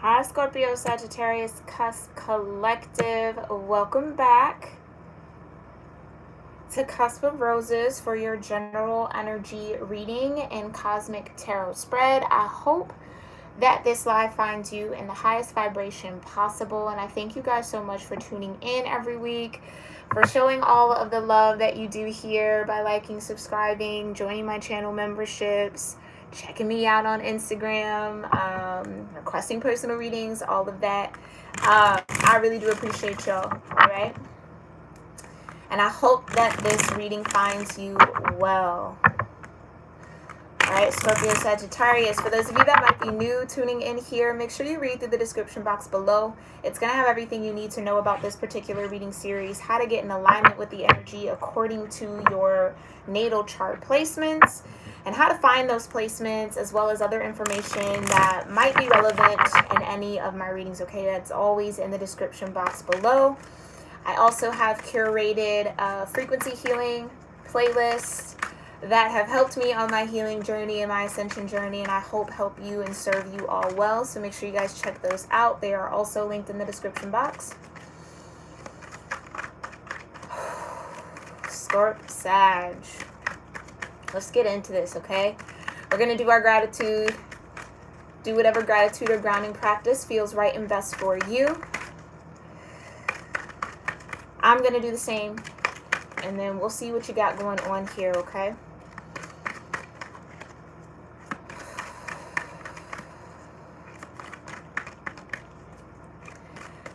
Hi, Scorpio-Sagittarius Cusp Collective. Welcome back to Cusp of Roses for your general energy reading and cosmic tarot spread. I hope that this live finds you in the highest vibration possible, and I thank you guys so much for tuning in every week, for showing all of the love that you do here by liking, subscribing, joining my channel memberships, checking me out on Instagram, requesting personal readings, all of that. I really do appreciate y'all, all right? And I hope that this reading finds you well. All right, Scorpio Sagittarius, for those of you that might be new tuning in here, make sure you read through the description box below. It's going to have everything you need to know about this particular reading series, how to get in alignment with the energy according to your natal chart placements, and how to find those placements, as well as other information that might be relevant in any of my readings, okay? That's always in the description box below. I also have curated frequency healing playlists that have helped me on my healing journey and my ascension journey, and I hope help you and serve you all well. So make sure you guys check those out. They are also linked in the description box. Scorp Sag. Let's get into this, okay? We're going to do our gratitude. Do whatever gratitude or grounding practice feels right and best for you. I'm going to do the same, and then we'll see what you got going on here, okay?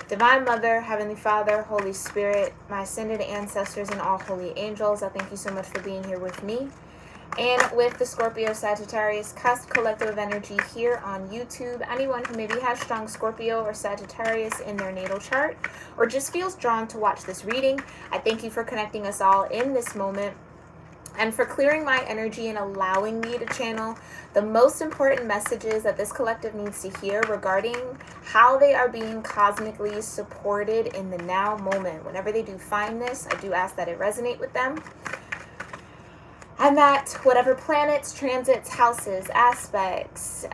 Divine Mother, Heavenly Father, Holy Spirit, my ascended ancestors, and all holy angels, I thank you so much for being here with me and with the Scorpio Sagittarius Cusp Collective of Energy here on YouTube. Anyone who maybe has strong Scorpio or Sagittarius in their natal chart, or just feels drawn to watch this reading, I thank you for connecting us all in this moment, and for clearing my energy and allowing me to channel the most important messages that this collective needs to hear regarding how they are being cosmically supported in the now moment. Whenever they do find this, I do ask that it resonate with them, and that whatever planets, transits, houses, aspects,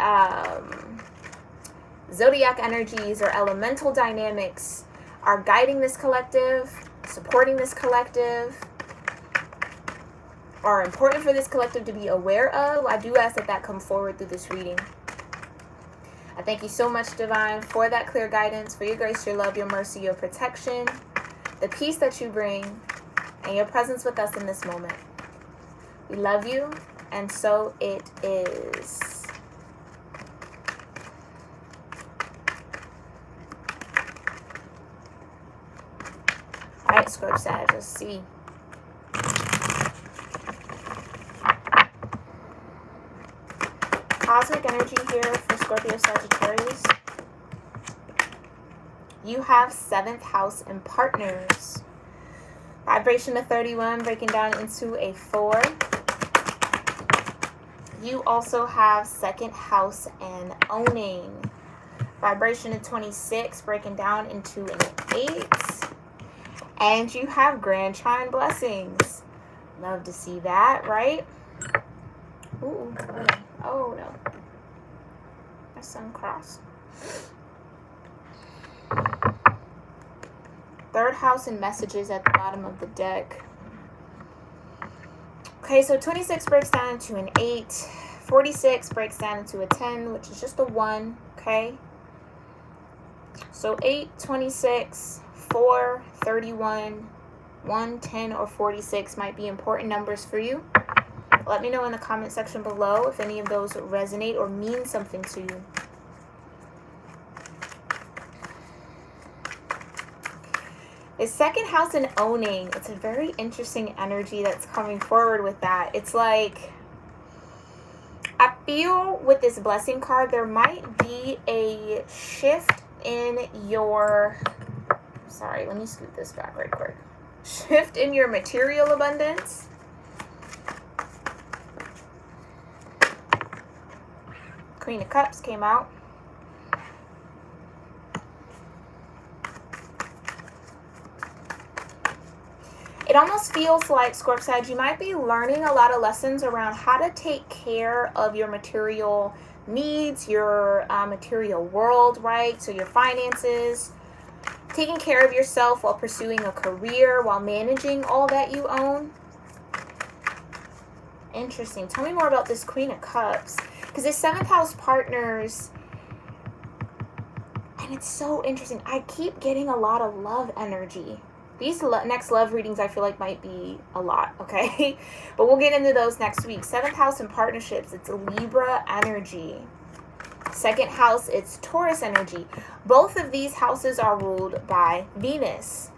zodiac energies, or elemental dynamics are guiding this collective, supporting this collective, are important for this collective to be aware of, I do ask that that come forward through this reading. I thank you so much, Divine, for that clear guidance, for your grace, your love, your mercy, your protection, the peace that you bring, and your presence with us in this moment. We love you, and so it is. All right, Scorpio Sag, let's see. Cosmic energy here for Scorpio Sagittarius. You have 7th house and partners. Vibration of 31 breaking down into a 4. You also have 2nd house and owning. Vibration of 26 breaking down into an 8. And you have grand trine blessings. Love to see that, right? Ooh. Oh no. My sun crossed. 3rd house and messages at the bottom of the deck. Okay, so 26 breaks down into an 8. 46 breaks down into a 10, which is just a 1, okay? So 8, 26, 4, 31, 1, 10, or 46 might be important numbers for you. Let me know in the comment section below if any of those resonate or mean something to you. The 2nd house and owning, it's a very interesting energy that's coming forward with that. It's like, I feel with this blessing card, there might be a shift in your, sorry, let me scoot this back right quick. Shift in your material abundance. Queen of Cups came out. It almost feels like, Scorp Sag, you might be learning a lot of lessons around how to take care of your material needs, your material world, right? So your finances, taking care of yourself while pursuing a career, while managing all that you own. Interesting. Tell me more about this Queen of Cups. Because this 7th house partners, and it's so interesting. I keep getting a lot of love energy. These next love readings I feel like might be a lot, okay? But we'll get into those next week. 7th house in partnerships, it's Libra energy. 2nd house, it's Taurus energy. Both of these houses are ruled by Venus.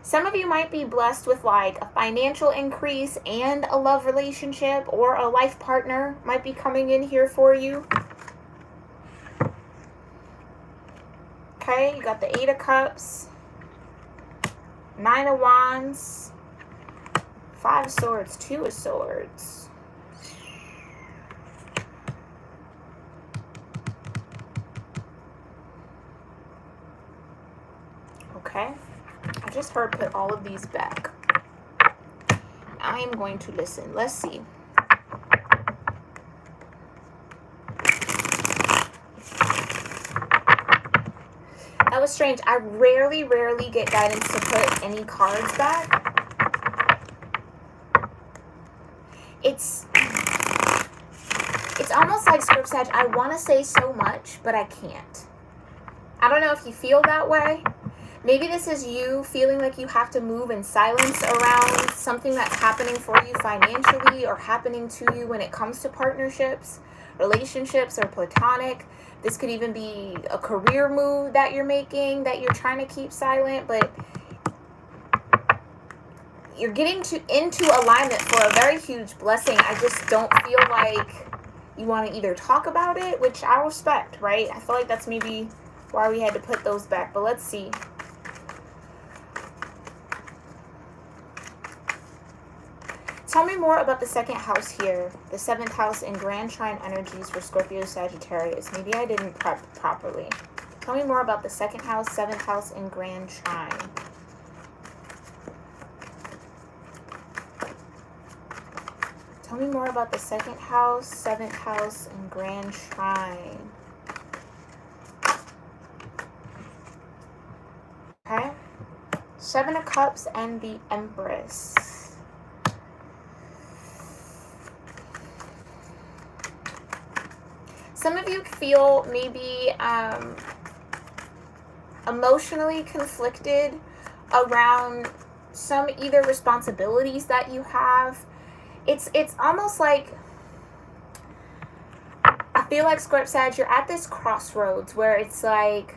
Some of you might be blessed with like a financial increase and a love relationship, or a life partner might be coming in here for you. Okay, you got the 8 of Cups, 9 of Wands, 5 of Swords, 2 of Swords. Okay, I just heard put all of these back. I am going to listen. Let's see. That was strange. I rarely get guidance to put any cards back. It's almost like Scorp Sag, I want to say so much, but I can't. I don't know if you feel that way. Maybe this is you feeling like you have to move in silence around something that's happening for you financially, or happening to you when it comes to partnerships, relationships, or platonic. This could even be a career move that you're making that you're trying to keep silent, but you're getting into alignment for a very huge blessing. I just don't feel like you want to either talk about it, which I respect, right? I feel like that's maybe why we had to put those back, but let's see. Tell me more about the 2nd house here, the 7th house in Grand Trine energies for Scorpio-Sagittarius. Maybe I didn't prep properly. Tell me more about the 2nd house, 7th house in Grand Trine. Tell me more about the 2nd house, 7th house in Grand Trine. Okay. 7 of Cups and the Empress. Some of you feel maybe emotionally conflicted around some either responsibilities that you have. It's almost like, I feel like Scorp Sag, you're at this crossroads where it's like,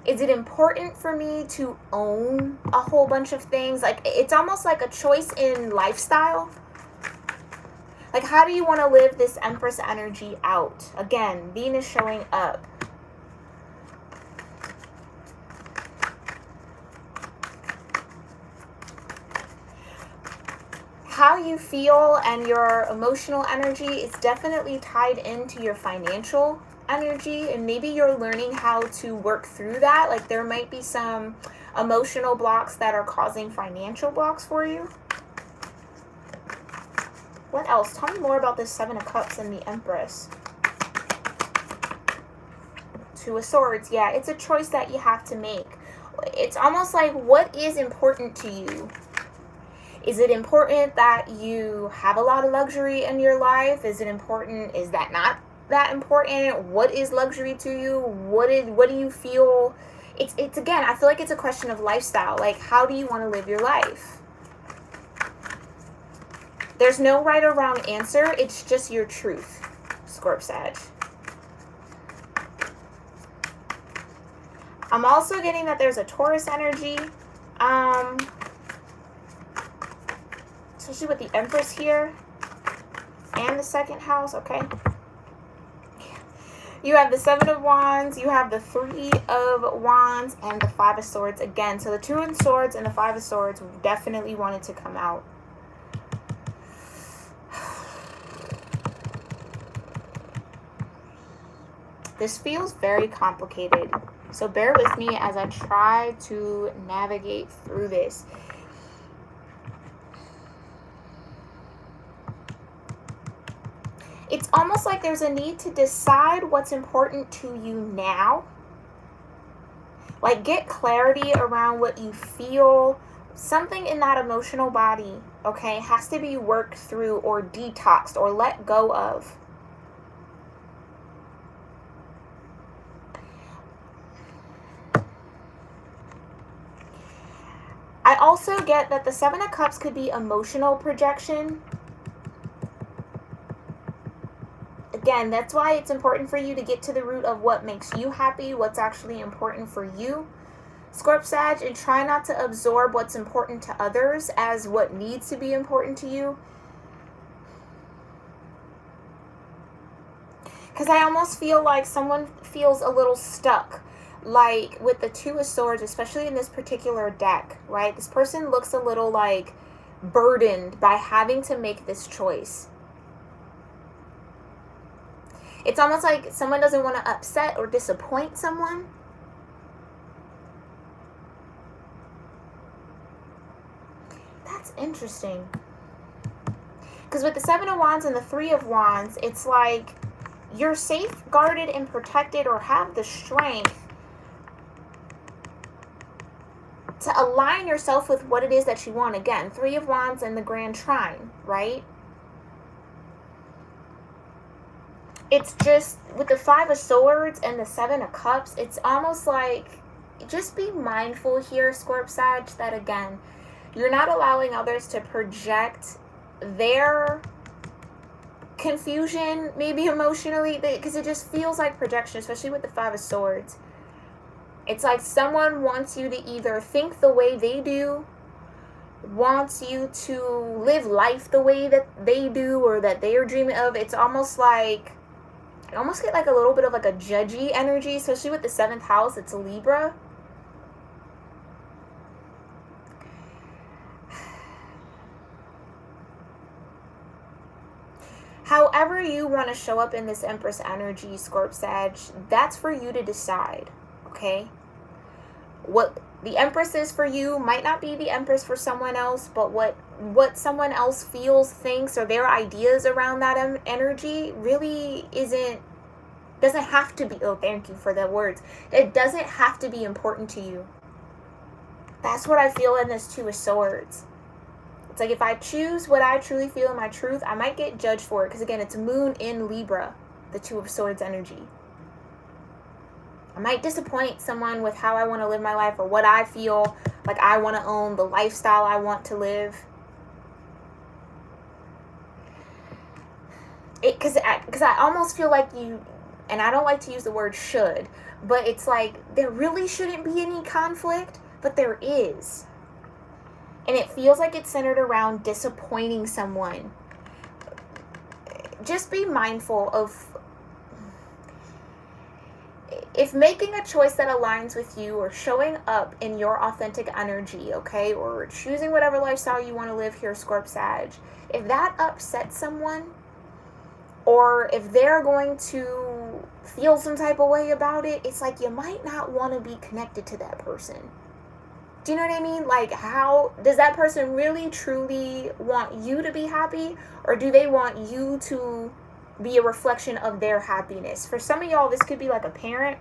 is it important for me to own a whole bunch of things? Like, it's almost like a choice in lifestyle. Like, how do you want to live this Empress energy out? Again, Venus showing up. How you feel and your emotional energy is definitely tied into your financial energy, and maybe you're learning how to work through that. Like, there might be some emotional blocks that are causing financial blocks for you. What else? Tell me more about this 7 of Cups and the Empress. 2 of Swords. Yeah, it's a choice that you have to make. It's almost like, what is important to you? Is it important that you have a lot of luxury in your life? Is it important? Is that not that important? What is luxury to you? What do you feel? It's again, I feel like it's a question of lifestyle. Like, how do you want to live your life? There's no right or wrong answer. It's just your truth, Scorp Sag. I'm also getting that there's a Taurus energy. Especially with the Empress here. And the 2nd house, okay? You have the 7 of Wands, you have the 3 of Wands, and the 5 of Swords again. So the 2 of Swords and the 5 of Swords definitely wanted to come out. This feels very complicated, so bear with me as I try to navigate through this. It's almost like there's a need to decide what's important to you now. Like, get clarity around what you feel. Something in that emotional body, okay, has to be worked through or detoxed or let go of. I also get that the Seven of Cups could be emotional projection. Again, that's why it's important for you to get to the root of what makes you happy, what's actually important for you, Scorp Sag, and try not to absorb what's important to others as what needs to be important to you. Because I almost feel like someone feels a little stuck. Like with the Two of Swords, especially in this particular deck, right? This person looks a little like burdened by having to make this choice. It's almost like someone doesn't want to upset or disappoint someone. That's interesting. Because with the Seven of Wands and the Three of Wands, it's like you're safeguarded and protected or have the strength to align yourself with what it is that you want. Again, Three of Wands and the Grand Trine, right? It's just with the Five of Swords and the Seven of Cups, it's almost like, just be mindful here, Scorp Sag, that again, you're not allowing others to project their confusion, maybe emotionally, because it just feels like projection, especially with the Five of Swords. It's like someone wants you to either think the way they do, wants you to live life the way that they do or that they are dreaming of. It's almost like, I almost get like a little bit of like a judgy energy, especially with the 7th house. It's a Libra. However you want to show up in this Empress energy, Scorp Sag, that's for you to decide, okay? What the Empress is for you might not be the Empress for someone else, but what someone else feels, thinks, or their ideas around that energy really doesn't have to be, oh, thank you for the words. It doesn't have to be important to you. That's what I feel in this Two of Swords. It's like if I choose what I truly feel in my truth, I might get judged for it. Because again, it's Moon in Libra, the Two of Swords energy. I might disappoint someone with how I want to live my life or what I feel like I want to own, the lifestyle I want to live. Because I almost feel like you, and I don't like to use the word should, but it's like there really shouldn't be any conflict, but there is. And it feels like it's centered around disappointing someone. Just be mindful of if making a choice that aligns with you or showing up in your authentic energy, okay, or choosing whatever lifestyle you want to live here, Scorp Sag, if that upsets someone, or if they're going to feel some type of way about it, it's like you might not want to be connected to that person. Do you know what I mean? Like, how does that person really truly want you to be happy, or do they want you to be a reflection of their happiness? For some of y'all, this could be like a parent.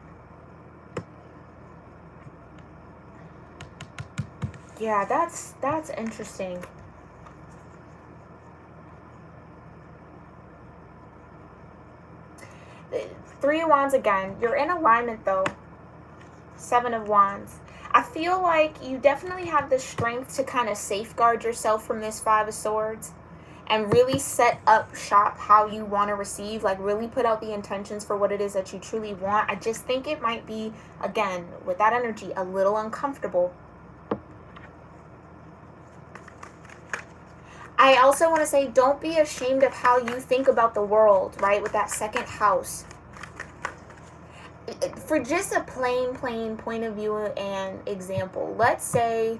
Yeah, that's interesting. Three of Wands again. You're in alignment though. Seven of Wands. I feel like you definitely have the strength to kind of safeguard yourself from this Five of Swords and really set up shop how you want to receive, like really put out the intentions for what it is that you truly want. I just think it might be, again, with that energy, a little uncomfortable. I also want to say, don't be ashamed of how you think about the world, right? With that 2nd house. For just a plain point of view and example, let's say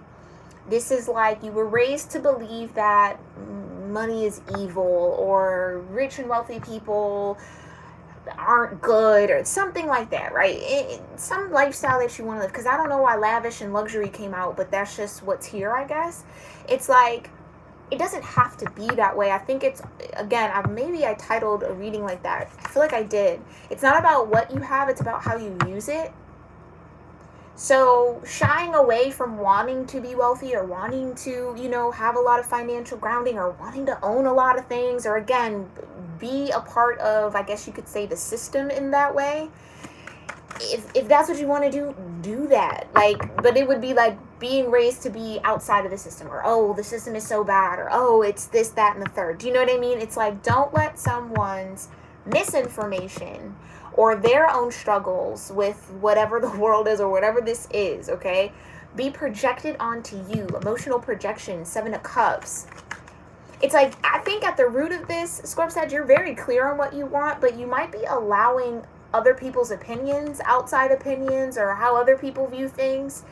this is like you were raised to believe that money is evil or rich and wealthy people aren't good or something like that, right? Some lifestyle that you want to live, because I don't know why lavish and luxury came out, but that's just what's here, I guess. It's like it doesn't have to be that way. I think it's, again, maybe I titled a reading like that. I feel like I did. It's not about what you have, it's about how you use it. So shying away from wanting to be wealthy or wanting to, you know, have a lot of financial grounding or wanting to own a lot of things, or again, be a part of, I guess you could say, the system in that way. If that's what you want to do that. Like, but it would be like being raised to be outside of the system, or, oh, the system is so bad, or, oh, it's this, that, and the third. Do you know what I mean? It's like, don't let someone's misinformation or their own struggles with whatever the world is or whatever this is, okay, be projected onto you. Emotional projection, 7 of Cups. It's like, I think at the root of this, Scorpio, you're very clear on what you want, but you might be allowing other people's opinions, outside opinions, or how other people view things,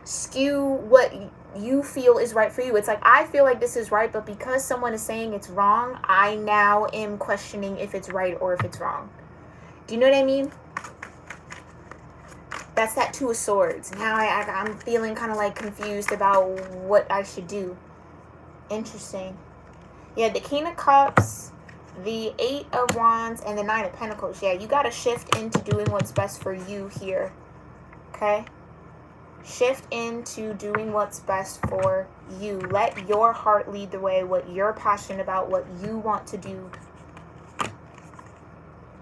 skew what you feel is right for you. It's like, I feel like this is right, but because someone is saying it's wrong, I now am questioning if it's right or if it's wrong. Do you know what I mean? That's that 2 of Swords. Now I'm feeling kind of like confused about what I should do. Interesting. Yeah, the King of Cups, the 8 of Wands, and the 9 of Pentacles. Yeah, you got to shift into doing what's best for you here. Okay? Shift into doing what's best for you. Let your heart lead the way, what you're passionate about, what you want to do.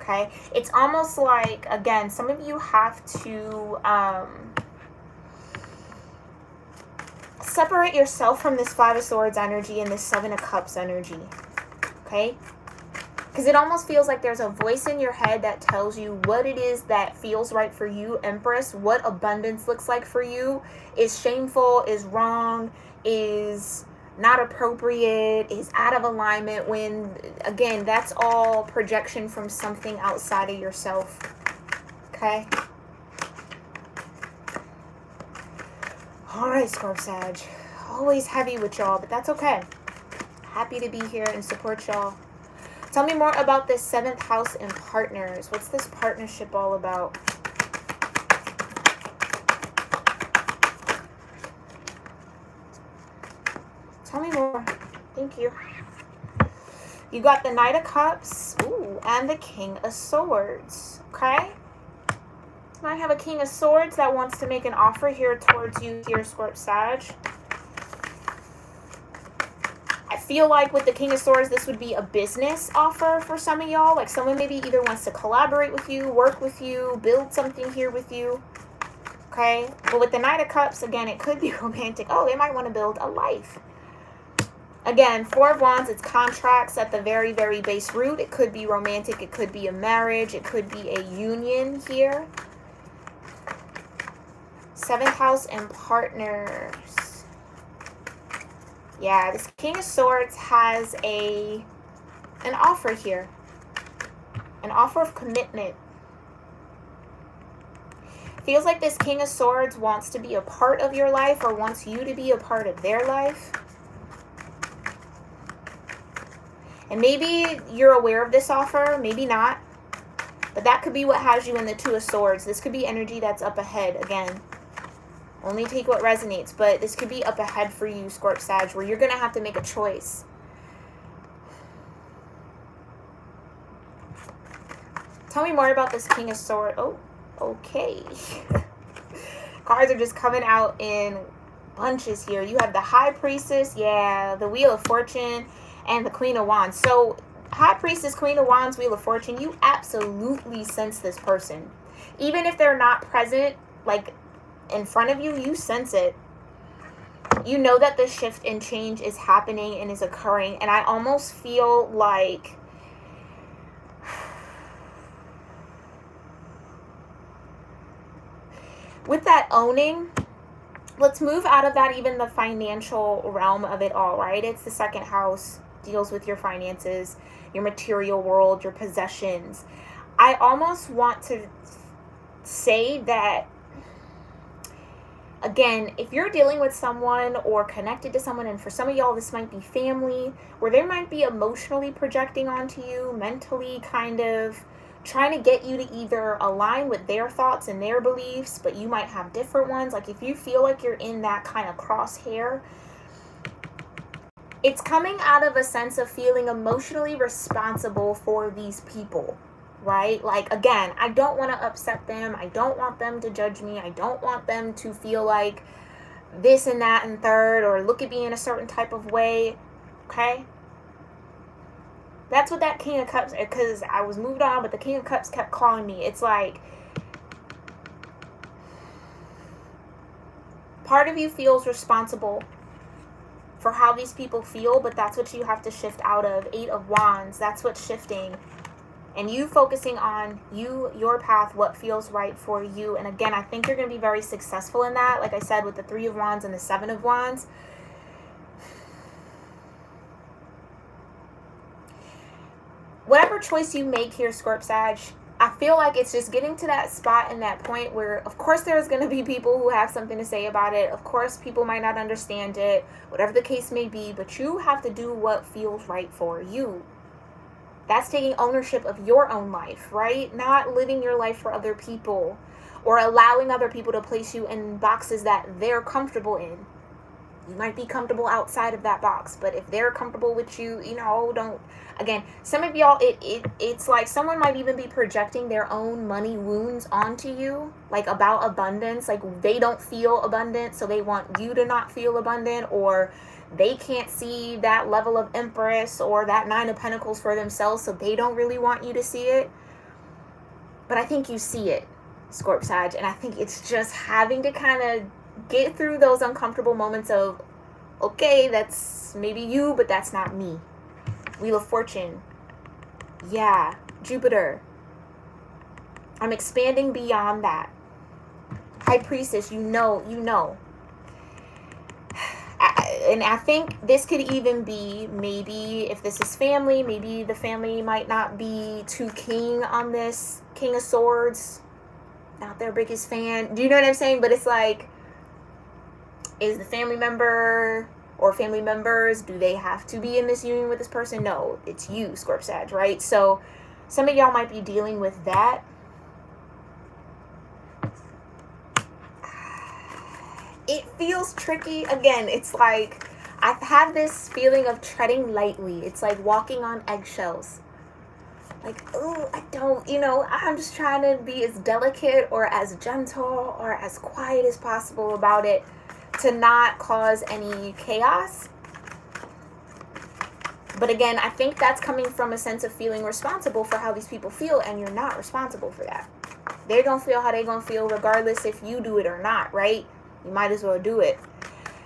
Okay? It's almost like, again, some of you have to separate yourself from this 5 of Swords energy and this 7 of Cups energy. Okay? Because it almost feels like there's a voice in your head that tells you what it is that feels right for you, Empress, what abundance looks like for you, is shameful, is wrong, is not appropriate, is out of alignment, when, again, that's all projection from something outside of yourself. Okay? Alright, Scorp Sag. Always heavy with y'all, but that's okay. Happy to be here and support y'all. Tell me more about this 7th house and partners. What's this partnership all about? Tell me more. Thank you. You got the Knight of Cups, ooh, and the King of Swords. Okay? Might have a King of Swords that wants to make an offer here towards you here, Scorp Sag. I feel like with the King of Swords, this would be a business offer for some of y'all. Like, someone maybe either wants to collaborate with you, work with you, build something here with you. Okay? But with the Knight of Cups, again, it could be romantic. Oh, they might want to build a life. Again, 4 of Wands, it's contracts at the very, very base root. It could be romantic. It could be a marriage. It could be a union here. 7th house and partners. Yeah, this King of Swords has an offer here. An offer of commitment. Feels like this King of Swords wants to be a part of your life, or wants you to be a part of their life. And maybe you're aware of this offer, maybe not. But that could be what has you in the 2 of Swords. This could be energy that's up ahead, again. Only take what resonates, but this could be up ahead for you, Scorp Sag, where you're going to have to make a choice. Tell me more about this King of Swords. Oh, okay. Cards are just coming out in bunches here. You have the High Priestess, yeah, the Wheel of Fortune, and the Queen of Wands. So, High Priestess, Queen of Wands, Wheel of Fortune, you absolutely sense this person. Even if they're not present, like, in front of you, you sense it. You know that the shift and change is happening and is occurring. And I almost feel like with that owning, let's move out of that, even the financial realm of it all, right? It's the 2nd house, deals with your finances, your material world, your possessions. I almost want to say that, again, if you're dealing with someone or connected to someone, and for some of y'all this might be family, where they might be emotionally projecting onto you, mentally kind of trying to get you to either align with their thoughts and their beliefs, but you might have different ones. Like, if you feel like you're in that kind of crosshair, it's coming out of a sense of feeling emotionally responsible for these people, right? Like, again, I don't want to upset them. I don't want them to judge me. I don't want them to feel like this and that and third, or look at me in a certain type of way, okay? That's what that King of Cups, because I was moved on, but the King of Cups kept calling me. It's like, part of you feels responsible for how these people feel, but that's what you have to shift out of. 8 of Wands, that's what's shifting. And you focusing on you, your path, what feels right for you. And again, I think you're going to be very successful in that. Like I said, with the 3 of Wands and the 7 of Wands. Whatever choice you make here, Scorp-Sag, I feel like it's just getting to that spot and that point where, of course, there's going to be people who have something to say about it. Of course, people might not understand it, whatever the case may be, but you have to do what feels right for you. That's taking ownership of your own life, right? Not living your life for other people or allowing other people to place you in boxes that they're comfortable in. You might be comfortable outside of that box, but if they're comfortable with you, you know, don't. Again, some of y'all, it's like someone might even be projecting their own money wounds onto you, like about abundance. Like they don't feel abundant, so they want you to not feel abundant, or they can't see that level of Empress or that 9 of Pentacles for themselves, so they don't really want you to see it. But I think you see it, Scorp-Sag, and I think it's just having to kind of get through those uncomfortable moments of, okay, that's maybe you, but that's not me. Wheel of Fortune. Yeah, Jupiter. I'm expanding beyond that. High Priestess, you know. And I think this could even be, maybe if this is family, maybe the family might not be too keen on this. King of Swords, not their biggest fan. Do you know what I'm saying? But it's like, is the family member or family members, do they have to be in this union with this person? No, it's you, Scorp-Sag, right? So some of y'all might be dealing with that. It feels tricky. Again, it's like I've had this feeling of treading lightly. It's like walking on eggshells. Like, oh, I don't, I'm just trying to be as delicate or as gentle or as quiet as possible about it, to not cause any chaos. But again, I think that's coming from a sense of feeling responsible for how these people feel, and you're not responsible for that. They're going to feel how they're going to feel regardless if you do it or not, right? You might as well do it.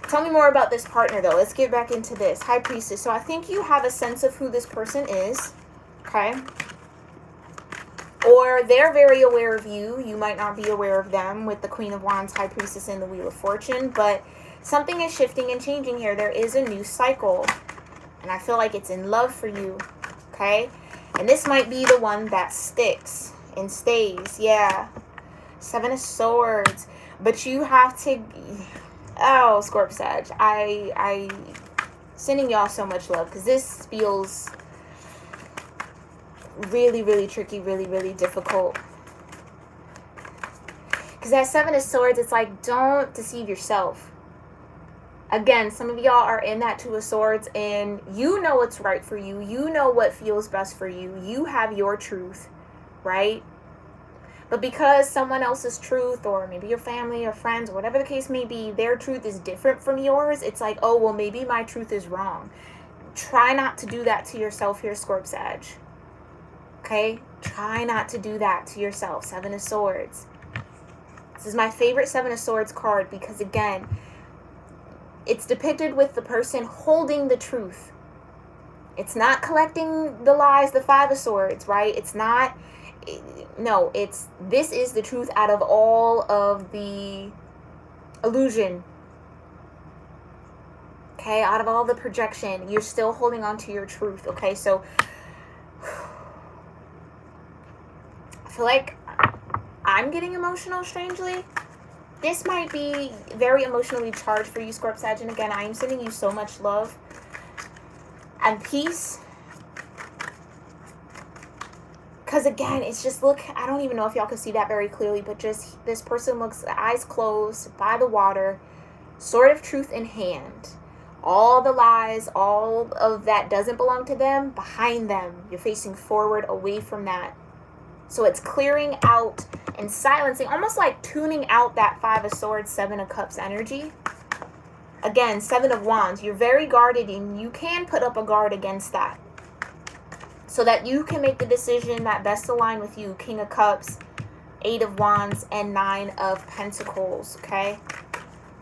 Tell me more about this partner, though. Let's get back into this. High Priestess. So I think you have a sense of who this person is, okay? Or they're very aware of you. You might not be aware of them with the Queen of Wands, High Priestess, and the Wheel of Fortune. But something is shifting and changing here. There is a new cycle. And I feel like it's in love for you. Okay? And this might be the one that sticks and stays. Yeah. 7 of Swords. But you have to... Oh, Scorp-Sag. I sending y'all so much love. Because this feels... really, really tricky, really, really difficult. Because that 7 of Swords, it's like, don't deceive yourself. Again, some of y'all are in that 2 of Swords, and you know what's right for you. You know what feels best for you. You have your truth, right? But because someone else's truth, or maybe your family or friends, or whatever the case may be, their truth is different from yours, it's like, oh, well, maybe my truth is wrong. Try not to do that to yourself here, Scorp-Sag. Okay? Try not to do that to yourself. 7 of Swords. This is my favorite 7 of Swords card because, again, it's depicted with the person holding the truth. It's not collecting the lies, the 5 of Swords, right? It's not... No, it's... This is the truth out of all of the illusion. Okay? Out of all the projection, you're still holding on to your truth, okay? So... I feel like I'm getting emotional, strangely. This might be very emotionally charged for you, Scorp-Sag. And again, I am sending you so much love and peace. Because again, it's just, look, I don't even know if y'all can see that very clearly, but just this person looks, eyes closed, by the water, sword of truth in hand, all the lies, all of that doesn't belong to them, behind them. You're facing forward, away from that. So it's clearing out and silencing, almost like tuning out that Five of Swords, Seven of Cups energy. Again, Seven of Wands. You're very guarded, and you can put up a guard against that, so that you can make the decision that best align with you. King of Cups, Eight of Wands, and Nine of Pentacles, okay?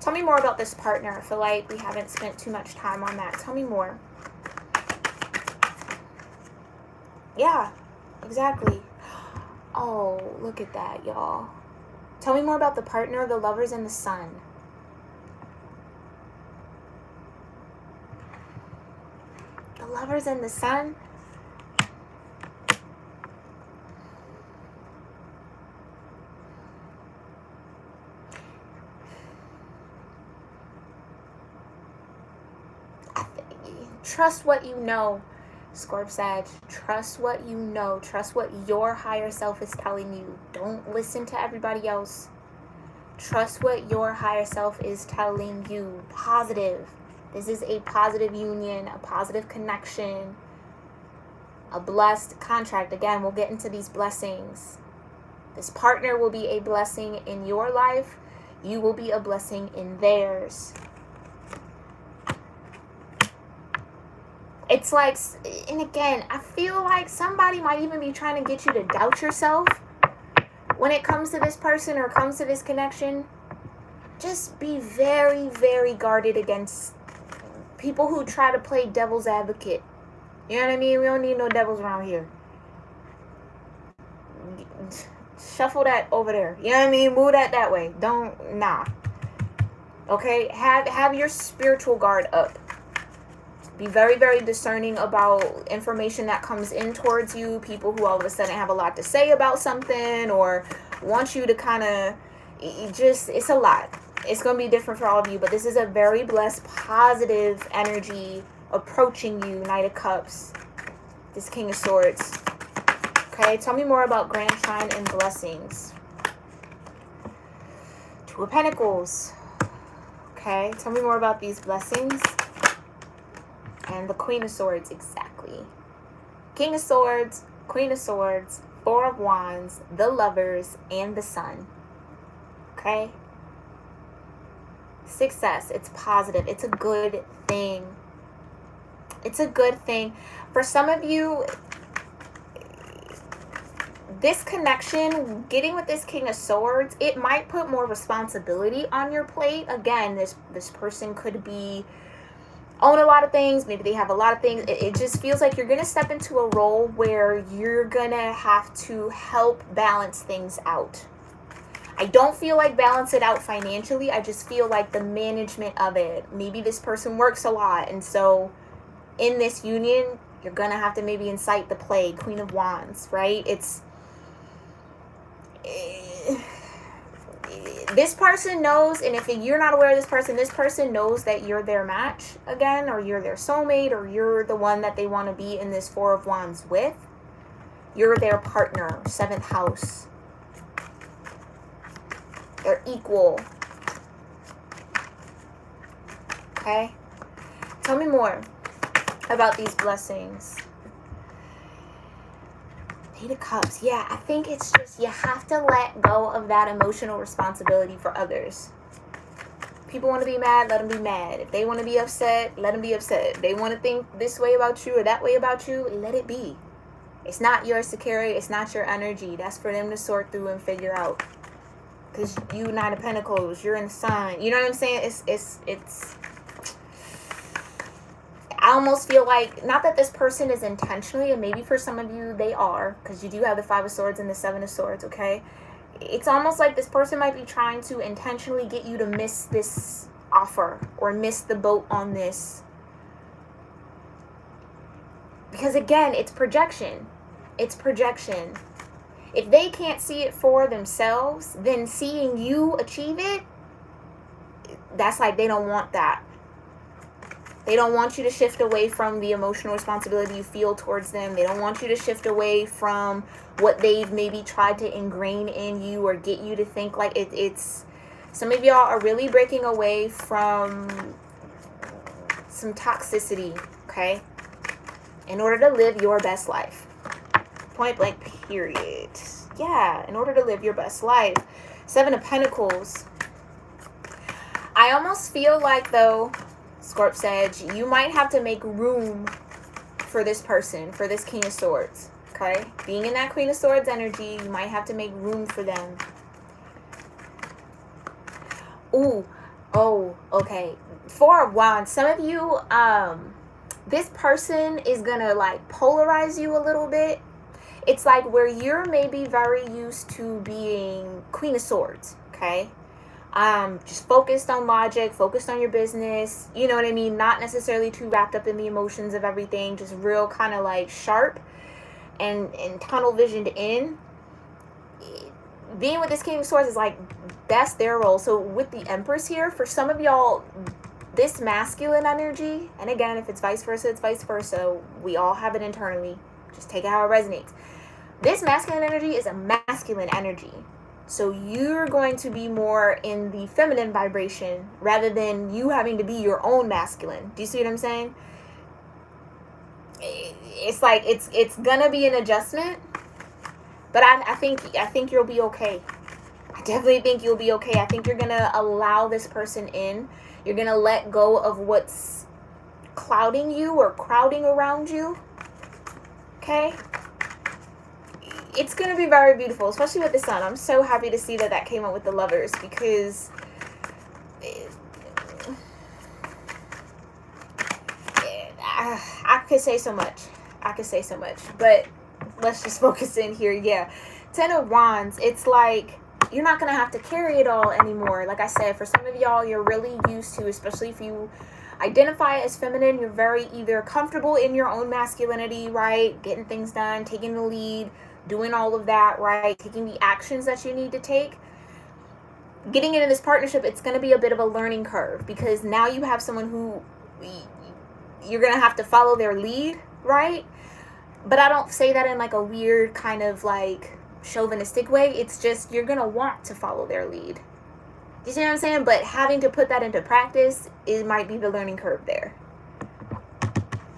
Tell me more about this partner. I feel like we haven't spent too much time on that. Tell me more. Yeah, exactly. Oh, look at that, y'all. Tell me more about the partner, the Lovers, and the Sun. The Lovers and the Sun. Trust what you know, Scorp Sag. Trust what you know. Trust what your higher self is telling you. Don't listen to everybody else. Trust what your higher self is telling you. Positive. This is a positive union, a positive connection, a blessed contract. Again, we'll get into these blessings. This partner will be a blessing in your life. You will be a blessing in theirs. It's like, and again, I feel like somebody might even be trying to get you to doubt yourself when it comes to this person or comes to this connection. Just be very, very guarded against people who try to play devil's advocate. You know what I mean? We don't need no devils around here. Shuffle that over there. You know what I mean? Move that way. Nah. Okay? Have your spiritual guard up. Be very, very discerning about information that comes in towards you. People who all of a sudden have a lot to say about something or want you to kind of, it's a lot. It's going to be different for all of you. But this is a very blessed, positive energy approaching you, Knight of Cups. This King of Swords. Okay, tell me more about Grand Trine and blessings. Two of Pentacles. Okay, tell me more about these blessings. And the Queen of Swords, exactly. King of Swords, Queen of Swords, Four of Wands, the Lovers, and the Sun. Okay? Success. It's positive. It's a good thing. It's a good thing. For some of you, this connection, getting with this King of Swords, it might put more responsibility on your plate. Again, this person could be own a lot of things. Maybe they have a lot of things. It just feels like you're going to step into a role where you're going to have to help balance things out. I don't feel like balance it out financially. I just feel like the management of it. Maybe this person works a lot. And so in this union, you're going to have to maybe incite the play. Queen of Wands, right? This person knows, and if you're not aware of this person knows that you're their match again, or you're their soulmate, or you're the one that they want to be in this Four of Wands with. You're their partner, 7th house. They're equal. Okay? Tell me more about these blessings. Eight of Cups. Yeah, I think it's just you have to let go of that emotional responsibility for others. People want to be mad, let them be mad. If they want to be upset, let them be upset. If they want to think this way about you or that way about you, let it be. It's not yours to carry. It's not your energy. That's for them to sort through and figure out. Because you, Nine of Pentacles, you're in the Sun. You know what I'm saying? It's I almost feel like, not that this person is intentionally, and maybe for some of you they are, because you do have the Five of Swords and the Seven of Swords, okay? It's almost like this person might be trying to intentionally get you to miss this offer or miss the boat on this. Because again, it's projection. It's projection. If they can't see it for themselves, then seeing you achieve it, that's like they don't want that. They don't want you to shift away from the emotional responsibility you feel towards them. They don't want you to shift away from what they've maybe tried to ingrain in you or get you to think like it's... Some of y'all are really breaking away from some toxicity, okay? In order to live your best life. Point blank, period. Yeah, in order to live your best life. 7 of Pentacles. I almost feel like, though, Scorp Sag, you might have to make room for this person, for this King of Swords, okay? Being in that Queen of Swords energy, you might have to make room for them. Ooh, oh, okay. 4 of Wands. Some of you, this person is gonna like polarize you a little bit. It's like where you're maybe very used to being Queen of Swords, okay? Just focused on logic, focused on your business, you know what I mean? Not necessarily too wrapped up in the emotions of everything, just real kind of like sharp and tunnel visioned in. Being with this King of Swords is like, that's their role. So with the Empress here, for some of y'all, this masculine energy, and again, if it's vice versa, it's vice versa. We all have it internally. Just take it how it resonates. This masculine energy is a masculine energy. So you're going to be more in the feminine vibration rather than you having to be your own masculine. Do you see what I'm saying? It's like it's gonna be an adjustment, but I think you'll be okay. I definitely think you'll be okay. I think you're gonna allow this person in. You're gonna let go of what's clouding you or crowding around you. Okay? It's going to be very beautiful, especially with the Sun. I'm so happy to see that that came up with the Lovers, because I could say so much. I could say so much. But let's just focus in here. Yeah. 10 of Wands. It's like you're not going to have to carry it all anymore. Like I said, for some of y'all, you're really used to, especially if you identify as feminine, you're very either comfortable in your own masculinity, right? Getting things done, taking the lead, doing all of that, right? Taking the actions that you need to take. Getting into this partnership, it's going to be a bit of a learning curve, because now you have someone who you're going to have to follow their lead, right? But I don't say that in like a weird kind of like chauvinistic way. It's just you're going to want to follow their lead. You see what I'm saying? But having to put that into practice, it might be the learning curve there.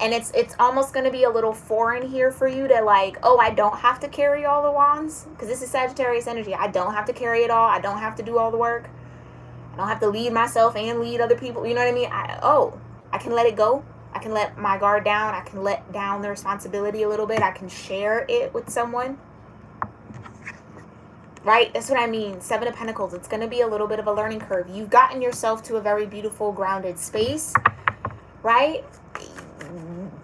And it's almost going to be a little foreign here for you to like, oh, I don't have to carry all the wands. Because this is Sagittarius energy. I don't have to carry it all. I don't have to do all the work. I don't have to lead myself and lead other people. You know what I mean? I can let it go. I can let my guard down. I can let down the responsibility a little bit. I can share it with someone. Right? That's what I mean. 7 of Pentacles. It's going to be a little bit of a learning curve. You've gotten yourself to a very beautiful, grounded space. Right?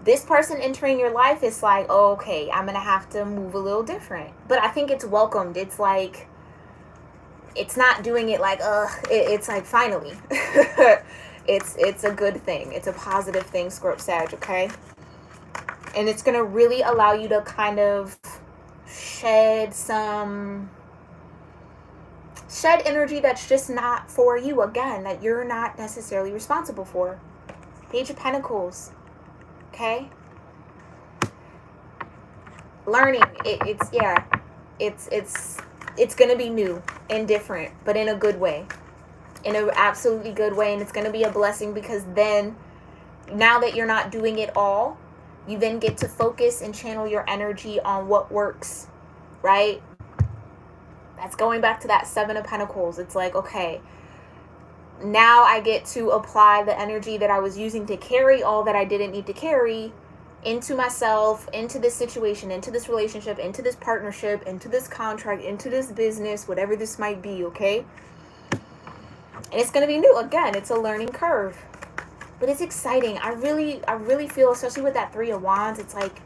This person entering your life is like, oh, okay, I'm going to have to move a little different. But I think it's welcomed. It's like, it's not doing it like, it's like, finally. It's a good thing. It's a positive thing, Scorp Sag, okay? And it's going to really allow you to kind of shed energy that's just not for you, again, that you're not necessarily responsible for. Page of Pentacles. Okay, learning. It's gonna be new and different, but in a good way, in an absolutely good way. And it's gonna be a blessing, because then, now that you're not doing it all, you then get to focus and channel your energy on what works, right? That's going back to that 7 of Pentacles. It's like, okay, now I get to apply the energy that I was using to carry all that I didn't need to carry into myself, into this situation, into this relationship, into this partnership, into this contract, into this business, whatever this might be, okay? And it's going to be new. Again, it's a learning curve. But it's exciting. I really feel, especially with that 3 of Wands, it's like,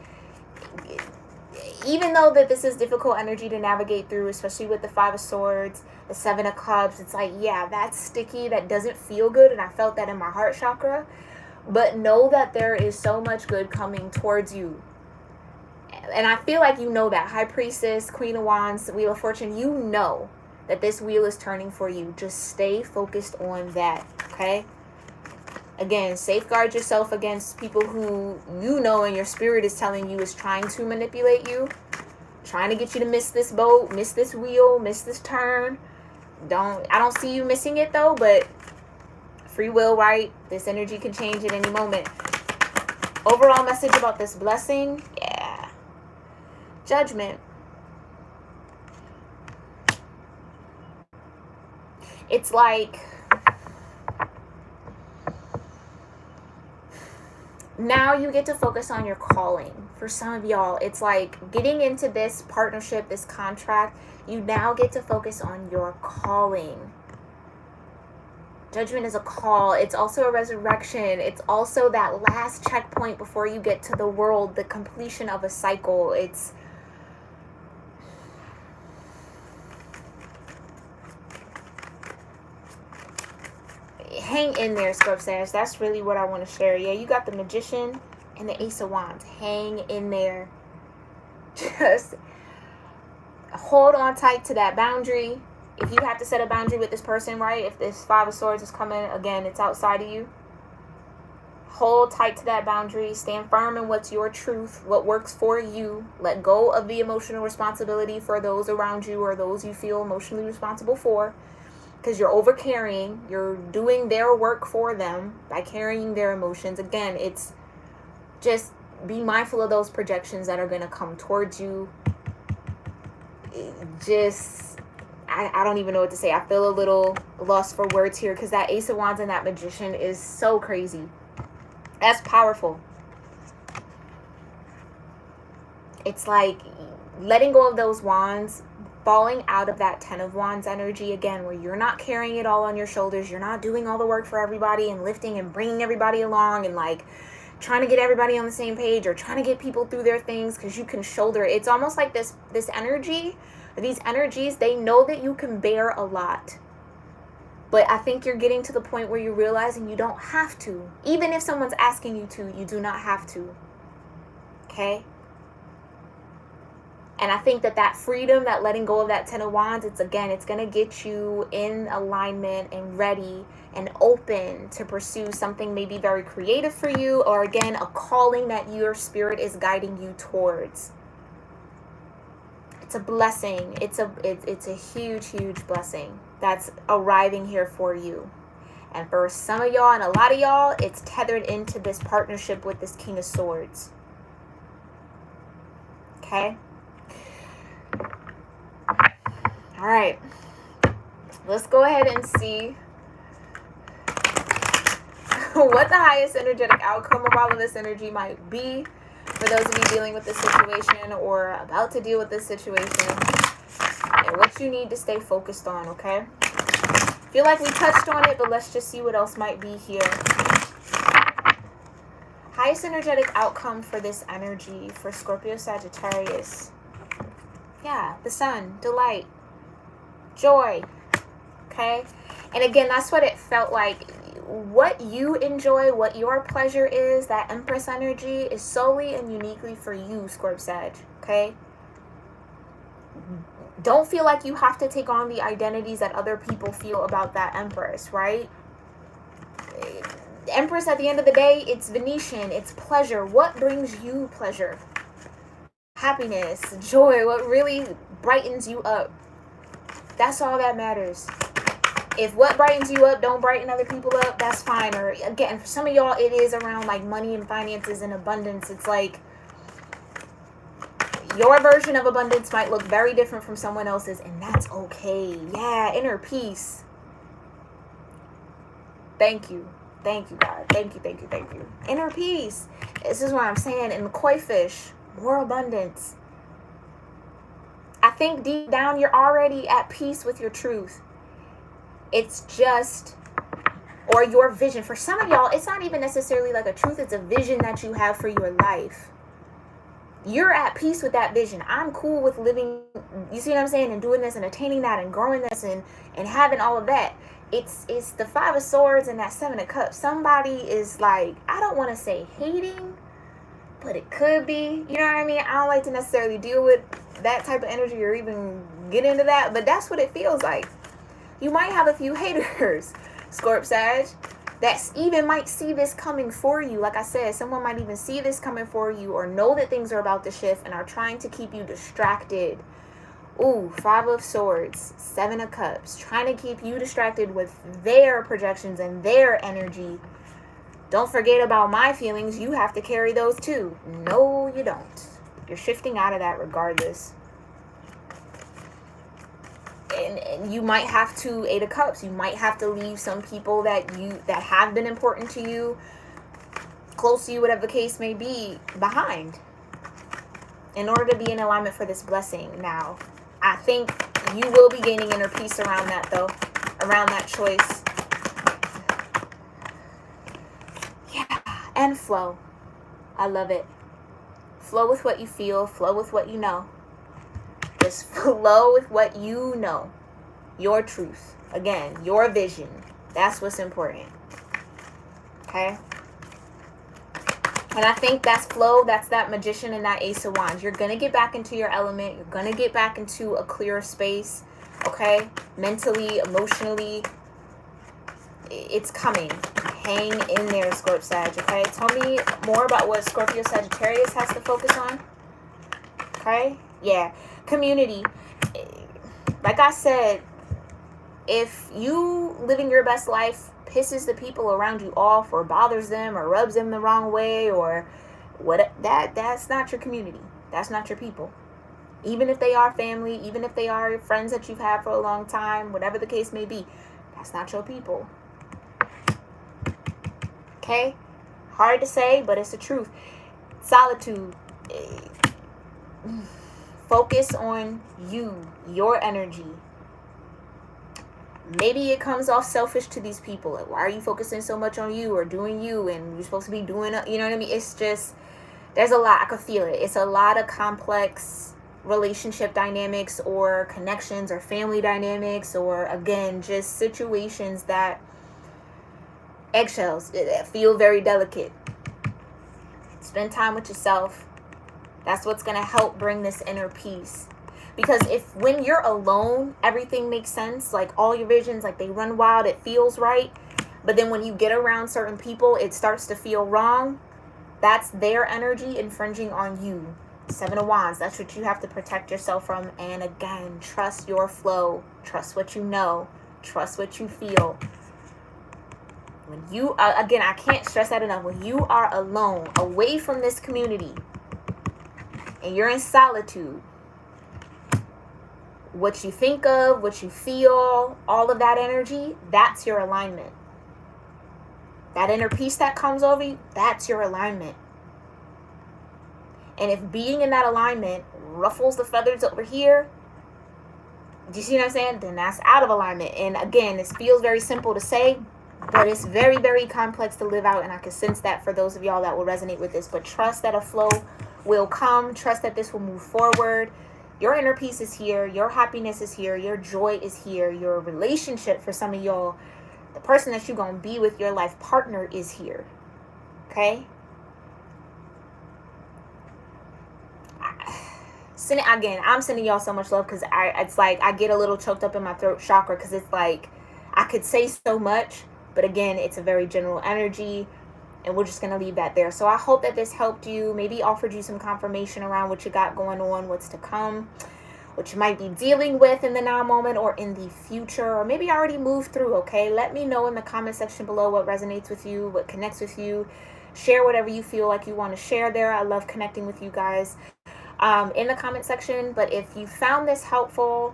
even though that this is difficult energy to navigate through, especially with the 5 of Swords, the 7 of Cups, it's like, yeah, that's sticky, that doesn't feel good, and I felt that in my heart chakra. But know that there is so much good coming towards you. And I feel like you know that. High Priestess, Queen of Wands, Wheel of Fortune, you know that this wheel is turning for you. Just stay focused on that, okay? Again, safeguard yourself against people who you know and your spirit is telling you is trying to manipulate you, trying to get you to miss this boat, miss this wheel, miss this turn. I don't see you missing it though, but Free will, right? This energy can change at any moment. Overall message about this blessing, yeah. Judgment. It's like now you get to focus on your calling. For some of y'all, it's like getting into this partnership, this contract, you now get to focus on your calling. Judgment is a call. It's also a resurrection. It's also that last checkpoint before you get to the world, the completion of a cycle. It's hang in there, Scorpio-Sagittarius. That's really what I want to share. Yeah, you got the Magician and the Ace of Wands. Hang in there. Just hold on tight to that boundary. If you have to set a boundary with this person, right? If this Five of Swords is coming, again, it's outside of you. Hold tight to that boundary. Stand firm in what's your truth, what works for you. Let go of the emotional responsibility for those around you or those you feel emotionally responsible for. Because you're over carrying. You're doing their work for them by carrying their emotions. Again, it's just be mindful of those projections that are going to come towards you. I don't even know what to say. I feel a little lost for words here because that Ace of Wands and that Magician is so crazy. That's powerful. It's like letting go of those wands, falling out of that Ten of Wands energy again, where you're not carrying it all on your shoulders. You're not doing all the work for everybody and lifting and bringing everybody along and like trying to get everybody on the same page or trying to get people through their things because you can shoulder it. It's almost like this energy. These energies, they know that you can bear a lot. But I think you're getting to the point where you're realizing you don't have to. Even if someone's asking you to, you do not have to. Okay? And I think that freedom, that letting go of that Ten of Wands, it's going to get you in alignment and ready and open to pursue something maybe very creative for you, or again, a calling that your spirit is guiding you towards. It's a blessing. It's a huge, huge blessing that's arriving here for you. And for some of y'all and a lot of y'all, it's tethered into this partnership with this King of Swords. Okay? All right. Let's go ahead and see what the highest energetic outcome of all of this energy might be for those of you dealing with this situation or about to deal with this situation, and what you need to stay focused on, okay? Feel like we touched on it, but let's just see what else might be here. Highest energetic outcome for this energy for Scorpio-Sagittarius. Yeah, the sun, delight, joy, okay? And again, that's what it felt like. What you enjoy, what your pleasure is, that Empress energy is solely and uniquely for you, Scorp-Sag, okay? Don't feel like you have to take on the identities that other people feel about that Empress, right? Empress, at the end of the day, it's Venetian, it's pleasure. What brings you pleasure? Happiness, joy, what really brightens you up. That's all that matters. If what brightens you up don't brighten other people up, that's fine. Or again, for some of y'all, it is around like money and finances and abundance. It's like your version of abundance might look very different from someone else's, and that's okay. Yeah, inner peace. Thank you. Thank you, God. Thank you, thank you, thank you. Inner peace. This is what I'm saying. In the koi fish, more abundance. I think deep down, you're already at peace with your truth. It's just, or your vision. For some of y'all, it's not even necessarily like a truth. It's a vision that you have for your life. You're at peace with that vision. I'm cool with living, you see what I'm saying, and doing this and attaining that and growing this and having all of that. It's the Five of Swords and that Seven of Cups. Somebody is like, I don't want to say hating, but it could be. You know what I mean? I don't like to necessarily deal with that type of energy or even get into that, but that's what it feels like. You might have a few haters, Scorp-Sag, that even might see this coming for you. Like I said, someone might even see this coming for you or know that things are about to shift and are trying to keep you distracted Ooh, 5 of Swords, 7 of Cups, trying to keep you distracted with their projections and their energy. Don't forget about my feelings. You have to carry those too. No, you don't. You're shifting out of that regardless. And you might have to, 8 of Cups, you might have to leave some people that have been important to you, close to you, whatever the case may be, behind, in order to be in alignment for this blessing. Now, I think you will be gaining inner peace around that, though, around that choice. Yeah, and flow. I love it. Flow with what you feel, flow with what you know. Just flow with what you know. Your truth. Again, your vision. That's what's important. Okay? And I think that's flow. That's that Magician and that Ace of Wands. You're going to get back into your element. You're going to get back into a clearer space. Okay? Mentally, emotionally. It's coming. Hang in there, Scorp-Sag. Okay? Tell me more about what Scorpio-Sagittarius has to focus on. Okay? Yeah. Community. Like I said, if you living your best life pisses the people around you off or bothers them or rubs them the wrong way or what, that's not your community. That's not your people. Even if they are family, even if they are friends that you've had for a long time, whatever the case may be, that's not your people. Okay? Hard to say, but it's the truth. Solitude. Focus on you, your energy. Maybe it comes off selfish to these people. Like, why are you focusing so much on you or doing you and you're supposed to be doing, you know what I mean? It's just, there's a lot. I could feel it. It's a lot of complex relationship dynamics or connections or family dynamics or, again, just situations that eggshells feel very delicate. Spend time with yourself. That's what's going to help bring this inner peace. Because when you're alone, everything makes sense. Like all your visions, like they run wild. It feels right. But then when you get around certain people, it starts to feel wrong. That's their energy infringing on you. 7 of Wands. That's what you have to protect yourself from. And again, trust your flow. Trust what you know. Trust what you feel. When you, again, I can't stress that enough. When you are alone, away from this community, and you're in solitude, what you think of, what you feel, all of that energy, that's your alignment. That inner peace that comes over you, that's your alignment. And if being in that alignment ruffles the feathers over here, do you see what I'm saying? Then that's out of alignment. And again, this feels very simple to say, but it's very, very complex to live out. And I can sense that for those of y'all that will resonate with this. But trust that a flow will come. Trust that this will move forward. Your inner peace is here. Your happiness is here. Your joy is here. Your relationship, for some of y'all, the person that you're going to be with, your life partner, is here. Okay? Again, I'm sending y'all so much love because it's like I get a little choked up in my throat chakra because it's like I could say so much, but again, it's a very general energy. And we're just going to leave that there. So I hope that this helped you, maybe offered you some confirmation around what you got going on, what's to come, what you might be dealing with in the now moment or in the future, or maybe already moved through, okay? Let me know in the comment section below what resonates with you, what connects with you. Share whatever you feel like you want to share there. I love connecting with you guys in the comment section. But if you found this helpful,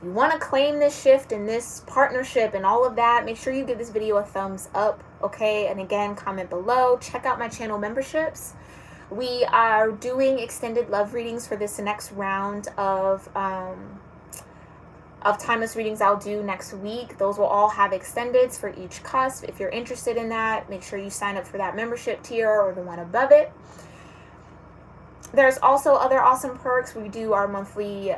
you want to claim this shift and this partnership and all of that, make sure you give this video a thumbs up, okay? And again, comment below. Check out my channel memberships. We are doing extended love readings for this next round of timeless readings I'll do next week. Those will all have extendeds for each cusp. If you're interested in that, make sure you sign up for that membership tier or the one above it. There's also other awesome perks. We do our monthly,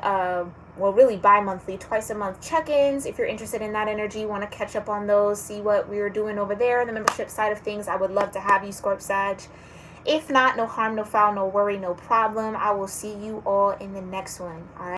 well, really bi-monthly, twice a month check-ins. If you're interested in that energy, want to catch up on those, see what we are doing over there, the membership side of things, I would love to have you, Scorp-Sag. If not, no harm, no foul, no worry, no problem. I will see you all in the next one. All right.